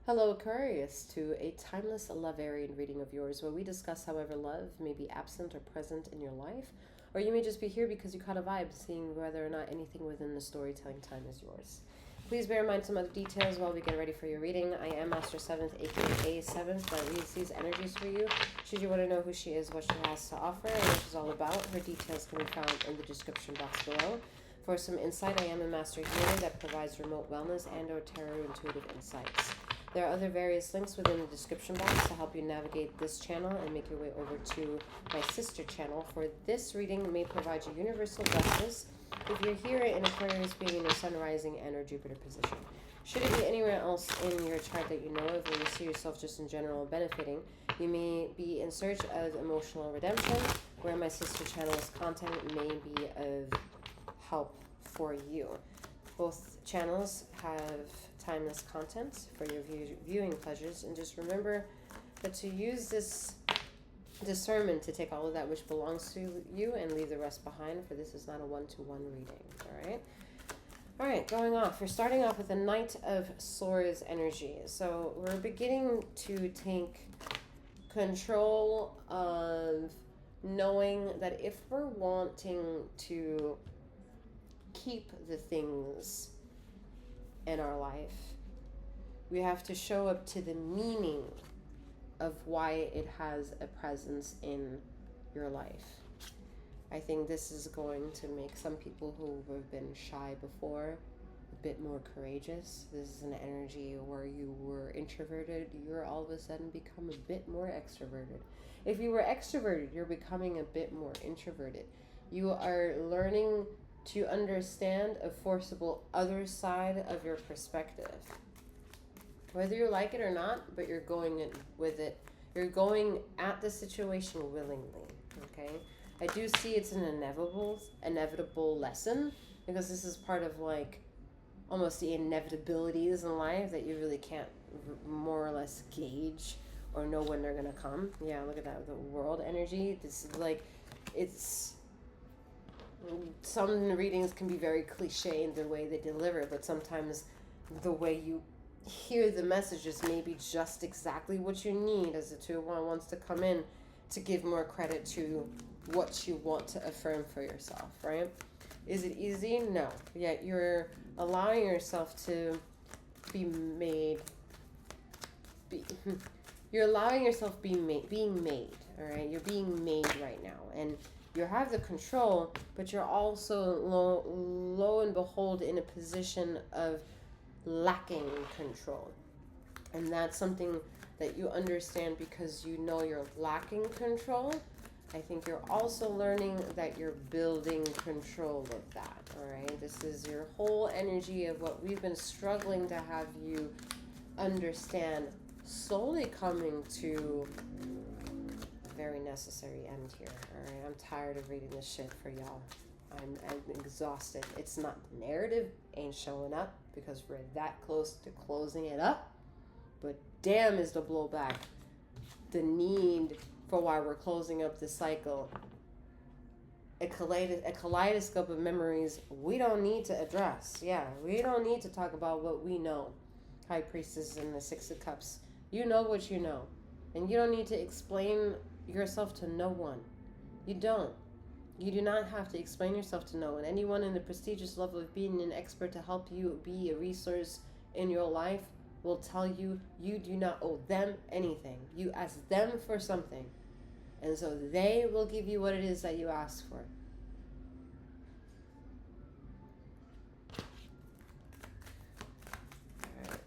Hello, Aquarius, to a timeless love variant reading of yours where we discuss however love may be absent or present in your life, or you may just be here because you caught a vibe, seeing whether or not anything within the storytelling time is yours. Please bear in mind some other details while we get ready for your reading. I am Master 7th, aka 7th, that reads these energies for you. Should you want to know who she is, what she has to offer, and what she's all about, her details can be found in the description box below. For some insight, I am a master healer that provides remote wellness and or tarot intuitive insights. There are other various links within the description box to help you navigate this channel and make your way over to my sister channel. For this reading may provide you universal justice if you're here in Aquarius being in your sun rising and or Jupiter position. Should it be anywhere else in your chart that you know of or you see yourself just in general benefiting, you may be in search of emotional redemption, where my sister channel's content may be of help for you. Both channels have timeless content for your viewing pleasures, and just remember that to use this discernment to take all of that which belongs to you and leave the rest behind, for this is not a one-to-one reading. All right, going off. We're starting off with the Knight of Swords energy. So we're beginning to take control of knowing that if we're wanting to keep the things in our life, we have to show up to the meaning of why it has a presence in your life. I think this is going to make some people who have been shy before a bit more courageous. This is an energy where you were introverted, you're all of a sudden become a bit more extroverted. If you were extroverted, you're becoming a bit more introverted. You are learning to understand a forcible other side of your perspective. Whether you like it or not, but you're going in with it. You're going at the situation willingly, okay? I do see it's an inevitable lesson, because this is part of like almost the inevitabilities in life that you really can't more or less gauge or know when they're gonna come. Yeah, look at that, the world energy. This is like, it's, some readings can be very cliche in the way they deliver, but sometimes the way you hear the messages may be just exactly what you need, as the 2-1 wants to come in to give more credit to what you want to affirm for yourself, right? Is it easy? No. Yet you're allowing yourself to be made, you're allowing yourself being made, all right? You're being made right now, and you have the control, but you're also lo and behold in a position of lacking control. And that's something that you understand because you know you're lacking control. I think you're also learning that you're building control of that, all right? This is your whole energy of what we've been struggling to have you understand, slowly coming to very necessary end here. All right, I'm tired of reading this shit for y'all. I'm exhausted. It's not, the narrative ain't showing up because we're that close to closing it up, but damn is the blowback, the need for why we're closing up the cycle, a kaleidoscope of memories we don't need to address. Yeah, we don't need to talk about what we know. High Priestess and the 6 of Cups, you know what you know, and you don't need to explain yourself to no one. You don't. You do not have to explain yourself to no one. Anyone in the prestigious level of being an expert to help you be a resource in your life will tell you you do not owe them anything. You ask them for something, and so they will give you what it is that you ask for. All right.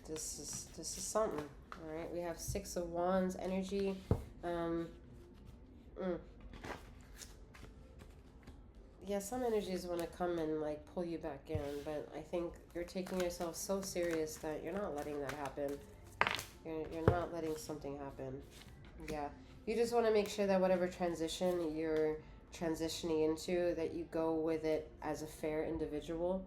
This is something. All right, we have 6 of Wands energy. Yeah, some energies want to come and like pull you back in, but I think you're taking yourself so serious that you're not letting that happen. You're not letting something happen. Yeah, you just want to make sure that whatever transition you're transitioning into, that you go with it as a fair individual.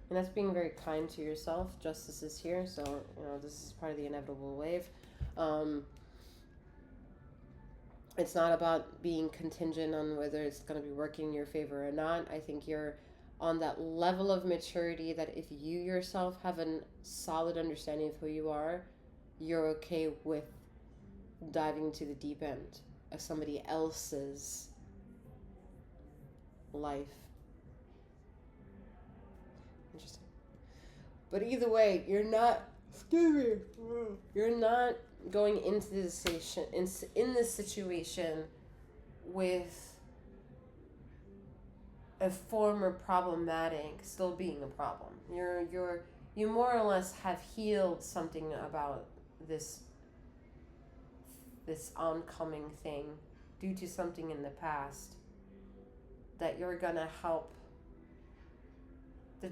And that's being very kind to yourself. Justice is here, so, you know, this is part of the inevitable wave. It's not about being contingent on whether it's going to be working in your favor or not. I think you're on that level of maturity that if you yourself have a solid understanding of who you are, you're okay with diving into the deep end of somebody else's life. Interesting. But either way, you're not, you're not going into this in this situation with a former problematic still being a problem. You more or less have healed something about this oncoming thing due to something in the past that you're gonna help,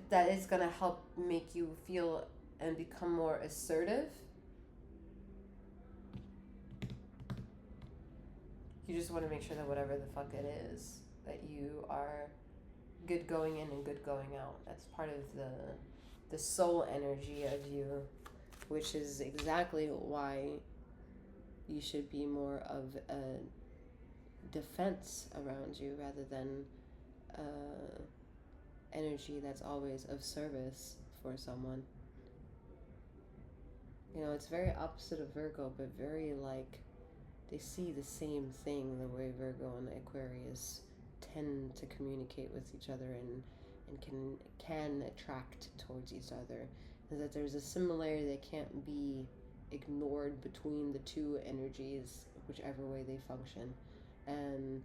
that is gonna help make you feel and become more assertive. You just want to make sure that whatever the fuck it is, that you are good going in and good going out. That's part of the soul energy of you, which is exactly why you should be more of a defense around you rather than energy that's always of service for someone. You know, it's very opposite of Virgo, but very like they see the same thing, the way Virgo and Aquarius tend to communicate with each other and can attract towards each other. Is that there's a similarity that can't be ignored between the two energies, whichever way they function. And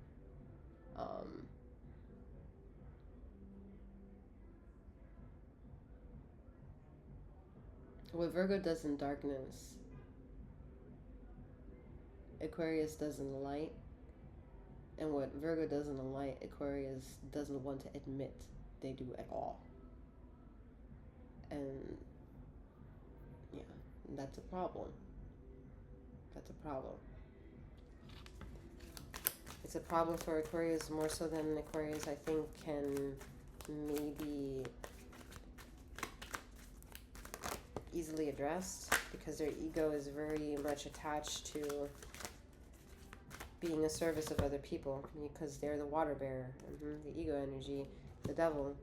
what Virgo does in darkness, Aquarius does in light. And what Virgo does in the light, Aquarius doesn't want to admit they do at all. And yeah, that's a problem. That's a problem. It's a problem for Aquarius more so than Aquarius, I think, can maybe easily addressed, because their ego is very much attached to being a service of other people, because they're the water bearer. The ego energy, the devil.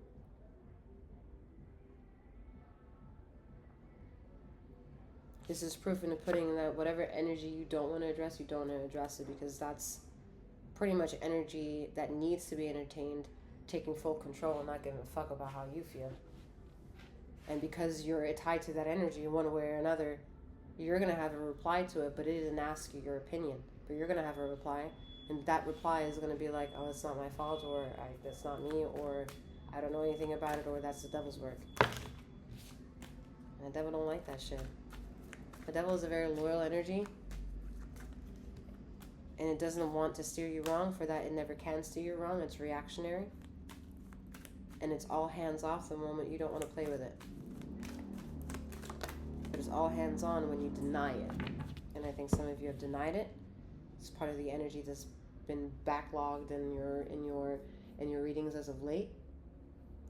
This is proof in the pudding that whatever energy you don't want to address, you don't want to address it, because that's pretty much energy that needs to be entertained, taking full control and not giving a fuck about how you feel. And because you're tied to that energy in one way or another, you're going to have a reply to it, but it didn't ask you your opinion. But you're going to have a reply, and that reply is going to be like, oh, it's not my fault, or that's not me, or I don't know anything about it, or that's the devil's work. And the devil don't like that shit. The devil is a very loyal energy, and it doesn't want to steer you wrong. For that, it never can steer you wrong. It's reactionary, and it's all hands off the moment you don't want to play with it. But it's all hands on when you deny it, and I think some of you have denied it. It's part of the energy that's been backlogged in your readings as of late.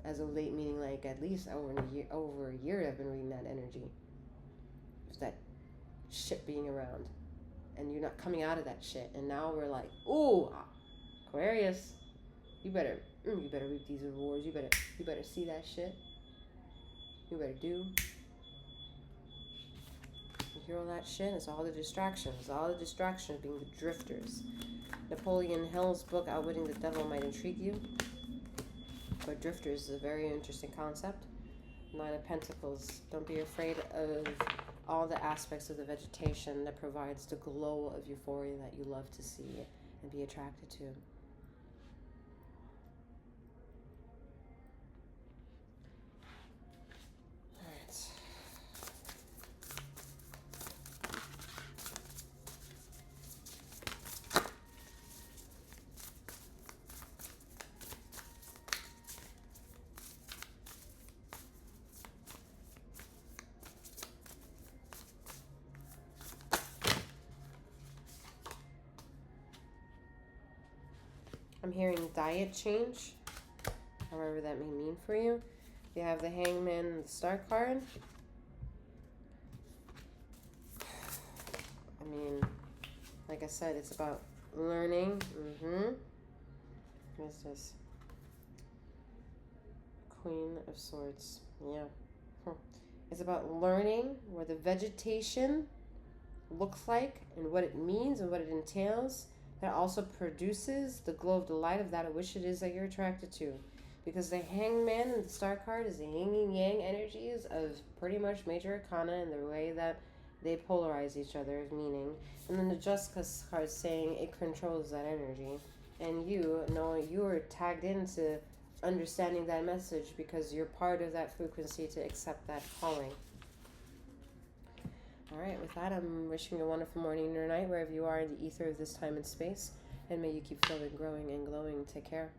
As of late, meaning like at least over a year I've been reading that energy. It's that shit being around, and you're not coming out of that shit. And now we're like, ooh, Aquarius, you better reap these rewards. You better see that shit. You better do. You hear all that shit? It's all the distractions. It's all the distractions being the drifters. Napoleon Hill's book, Outwitting the Devil, might intrigue you. But drifters is a very interesting concept. Nine of Pentacles. Don't be afraid of all the aspects of the vegetation that provides the glow of euphoria that you love to see and be attracted to. I'm hearing diet change, however that may mean for you. You have the Hangman and the Star card. I mean, like I said, it's about learning. What is this? Queen of Swords. Yeah. It's about learning where the vegetation looks like and what it means and what it entails. That also produces the glow of the light of that which it is that you're attracted to. Because the Hangman and the Star card is the yin and yang energies of pretty much major arcana in the way that they polarize each other's meaning. And then the Justice card is saying it controls that energy. And you know you're tagged into understanding that message because you're part of that frequency to accept that calling. All right, with that, I'm wishing you a wonderful morning or night wherever you are in the ether of this time and space. And may you keep flowing, growing, and glowing. Take care.